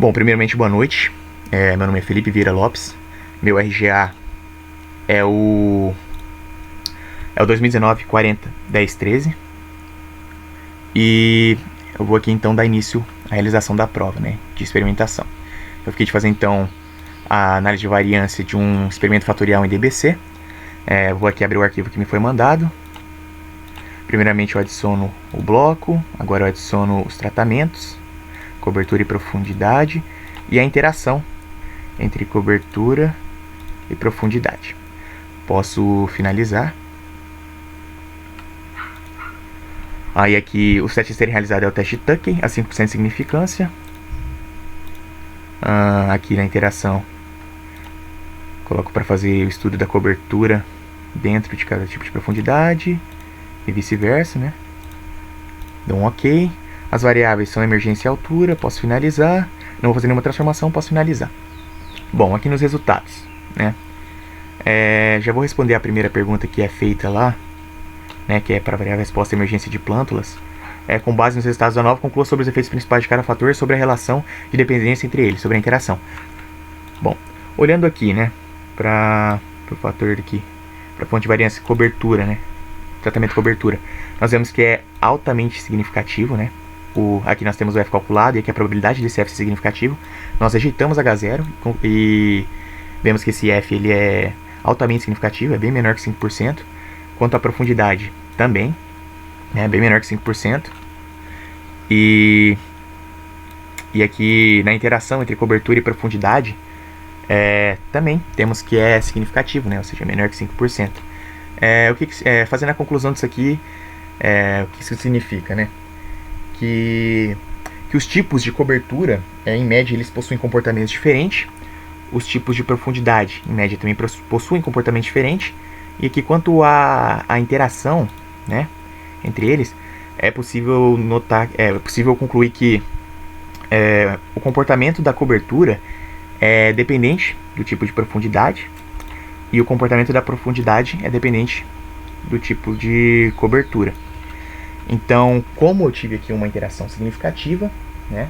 Bom, primeiramente, boa noite. Meu nome é Felipe Vieira Lopes. Meu RGA é o 2019 40 10 13. E eu vou aqui então dar início à realização da prova, né, de experimentação. Eu fiquei de fazer então a análise de variância de um experimento fatorial em DBC. Vou aqui abrir o arquivo que me foi mandado. Primeiramente eu adiciono o bloco, agora eu adiciono os tratamentos, cobertura e profundidade, e a interação entre cobertura e profundidade. Posso finalizar. Aí aqui os testes a serem realizados é o teste Tuckey, a 5% de significância. Aqui na interação coloco para fazer o estudo da cobertura dentro de cada tipo de profundidade e vice-versa, né? Dou um OK. As variáveis são emergência e altura, posso finalizar. Não vou fazer nenhuma transformação, posso finalizar. Bom, aqui nos resultados, né? Já vou responder a primeira pergunta que é feita lá, né, que é para avaliar a resposta à emergência de plântulas. Com base nos resultados da nova, conclua sobre os efeitos principais de cada fator, sobre a relação de dependência entre eles, sobre a interação. Bom, olhando aqui, né, para o fator aqui, para a fonte de variância cobertura, né, tratamento cobertura, nós vemos que é altamente significativo, né. Aqui nós temos o F calculado e aqui a probabilidade desse F ser significativo. Nós rejeitamos H0 e vemos que esse F ele é altamente significativo, é bem menor que 5%. Quanto à profundidade, também é bem menor que 5%. E aqui na interação entre cobertura e profundidade, também temos que é significativo, né? Ou seja, menor que 5%. Fazendo a conclusão disso aqui, o que isso significa, né? Que os tipos de cobertura, em média, eles possuem comportamentos diferentes. Os tipos de profundidade, em média, também possuem comportamento diferente. E aqui, quanto à interação, né, entre eles, é possível concluir que o comportamento da cobertura é dependente do tipo de profundidade e o comportamento da profundidade é dependente do tipo de cobertura. Então, como eu tive aqui uma interação significativa, né,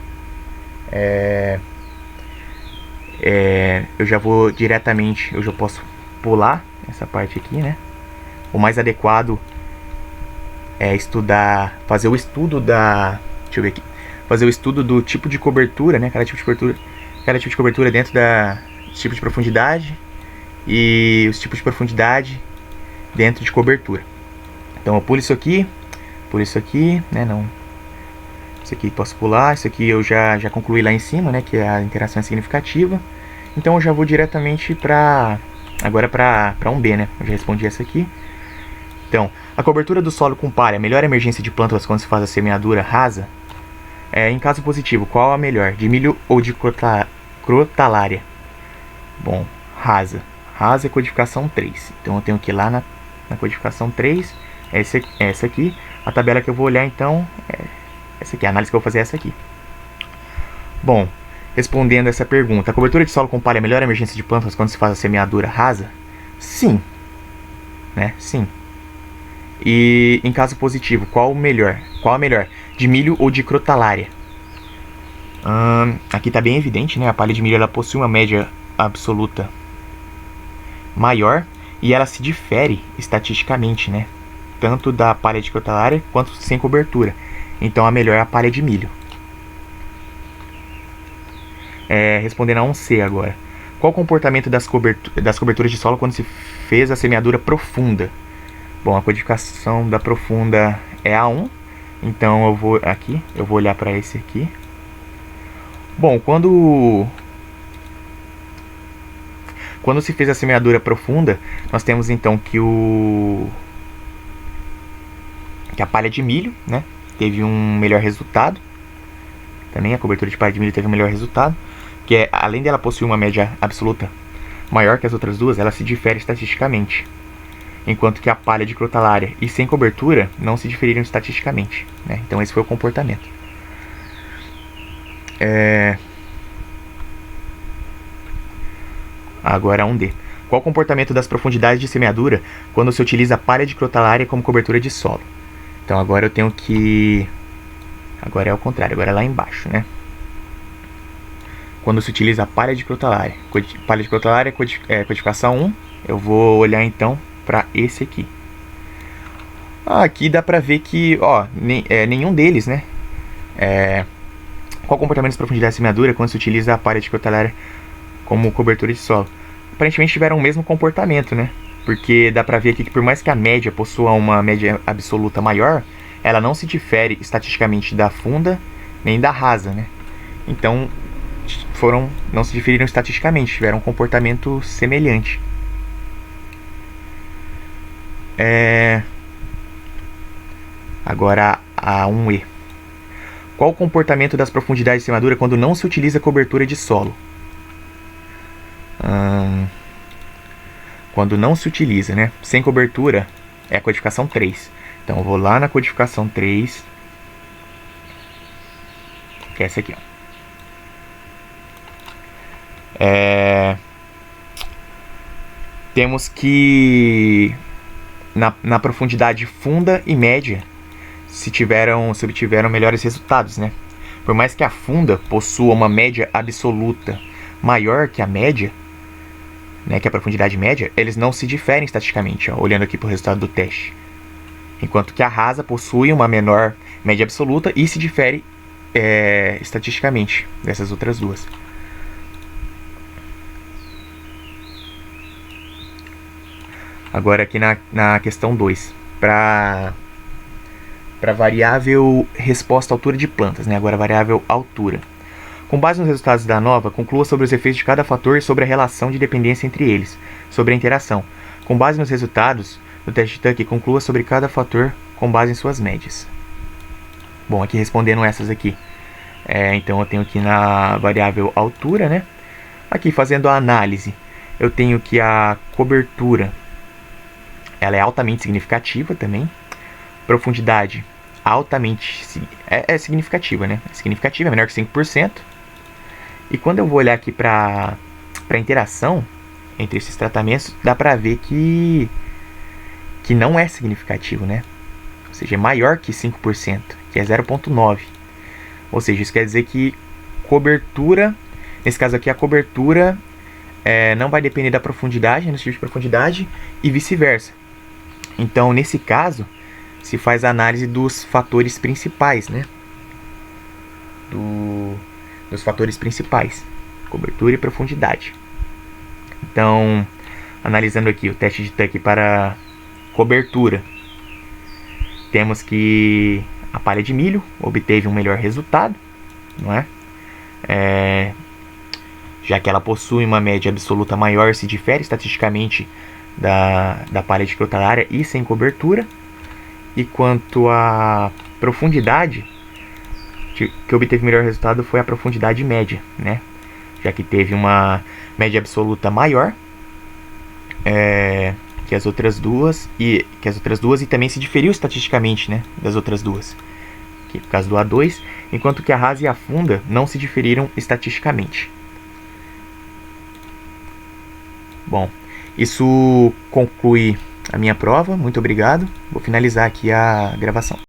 eu já vou diretamente, eu já posso pular essa parte aqui, né? O mais adequado é fazer o estudo fazer o estudo do tipo de cobertura, né? Cada tipo de cobertura dentro da tipo de profundidade e os tipos de profundidade dentro de cobertura. Então eu pulo isso aqui, né? Não, isso aqui posso pular, isso aqui eu já concluí lá em cima, né? Que a interação é significativa. Então eu já vou diretamente agora para 1B, né? Eu já respondi essa aqui. Então, a cobertura do solo com palha melhora a emergência de plântulas quando se faz a semeadura rasa? Em caso positivo, qual a melhor? De milho ou de crotalária? Bom, rasa. Rasa é codificação 3. Então eu tenho que ir lá na codificação 3. Essa aqui. A tabela que eu vou olhar então é essa aqui. A análise que eu vou fazer é essa aqui. Bom, respondendo essa pergunta, a cobertura de solo com palha melhora a emergência de plântulas quando se faz a semeadura rasa? Sim. Né? Sim. E em caso positivo, qual a melhor? De milho ou de crotalária? Aqui está bem evidente, né? A palha de milho ela possui uma média absoluta maior e ela se difere estatisticamente, né? Tanto da palha de crotalária quanto sem cobertura. Então a melhor é a palha de milho. Respondendo a 1C agora. Qual o comportamento das coberturas de solo quando se fez a semeadura profunda? Bom, a codificação da profunda é A1. Então eu vou olhar para esse aqui. Bom, quando se fez a semeadura profunda, nós temos então que a palha de milho, né, teve um melhor resultado. Também a cobertura de palha de milho teve um melhor resultado, que além dela possuir uma média absoluta maior que as outras duas, ela se difere estatisticamente. Enquanto que a palha de crotalária e sem cobertura não se diferiram estatisticamente, né? Então esse foi o comportamento. Agora 1D. Qual o comportamento das profundidades de semeadura quando se utiliza a palha de crotalária como cobertura de solo? Então agora eu tenho que... Agora é o contrário, agora é lá embaixo, né? quando se utiliza a palha de crotalária. Palha de crotalária codificação 1. Eu vou olhar então para esse aqui. Aqui dá pra ver que, ó, nenhum deles, né? Qual comportamento de profundidade de semeadura quando se utiliza a palha de crotalária como cobertura de solo? Aparentemente tiveram o mesmo comportamento, né? Porque dá pra ver aqui que por mais que a média possua uma média absoluta maior, ela não se difere estatisticamente da funda nem da rasa, né? Então não se diferiram estatisticamente, tiveram um comportamento semelhante. Agora a 1E. Qual o comportamento das profundidades de semeadura quando não se utiliza cobertura de solo? Quando não se utiliza, né? Sem cobertura é a codificação 3. Então eu vou lá na codificação 3, que é essa aqui, ó. Temos que na profundidade funda e média se obtiveram melhores resultados, né? Por mais que a funda possua uma média absoluta maior que a média, né, que a profundidade média, eles não se diferem estatisticamente, ó, olhando aqui para o resultado do teste. Enquanto que a rasa possui uma menor média absoluta e se difere estatisticamente dessas outras duas. Agora aqui na questão 2, para variável resposta altura de plantas, né? Agora variável altura. Com base nos resultados da ANOVA, conclua sobre os efeitos de cada fator e sobre a relação de dependência entre eles, sobre a interação. Com base nos resultados do teste de Tuck, conclua sobre cada fator com base em suas médias. Bom, aqui respondendo essas aqui. Então eu tenho aqui na variável altura, né? Aqui fazendo a análise, eu tenho que a cobertura ela é altamente significativa também. Profundidade altamente significativa, né? Significativa, é menor que 5%. E quando eu vou olhar aqui para a interação entre esses tratamentos, dá para ver que não é significativo, né? Ou seja, é maior que 5%, que é 0,9%. Ou seja, isso quer dizer que cobertura, nesse caso aqui a cobertura não vai depender da profundidade, no tipo de profundidade, e vice-versa. Então, nesse caso, se faz a análise dos fatores principais, né? Dos fatores principais, cobertura e profundidade. Então, analisando aqui o teste de Tuck para cobertura, temos que a palha de milho obteve um melhor resultado, não é? Já que ela possui uma média absoluta maior, se difere estatisticamente da palha de crotalária e sem cobertura. E quanto à profundidade, que obteve melhor resultado foi a profundidade média, né? Já que teve uma média absoluta maior que as outras duas e também se diferiu estatisticamente, né, das outras duas, que por causa do A2, enquanto que a rasa e a funda não se diferiram estatisticamente. Bom, isso conclui a minha prova. Muito obrigado. Vou finalizar aqui a gravação.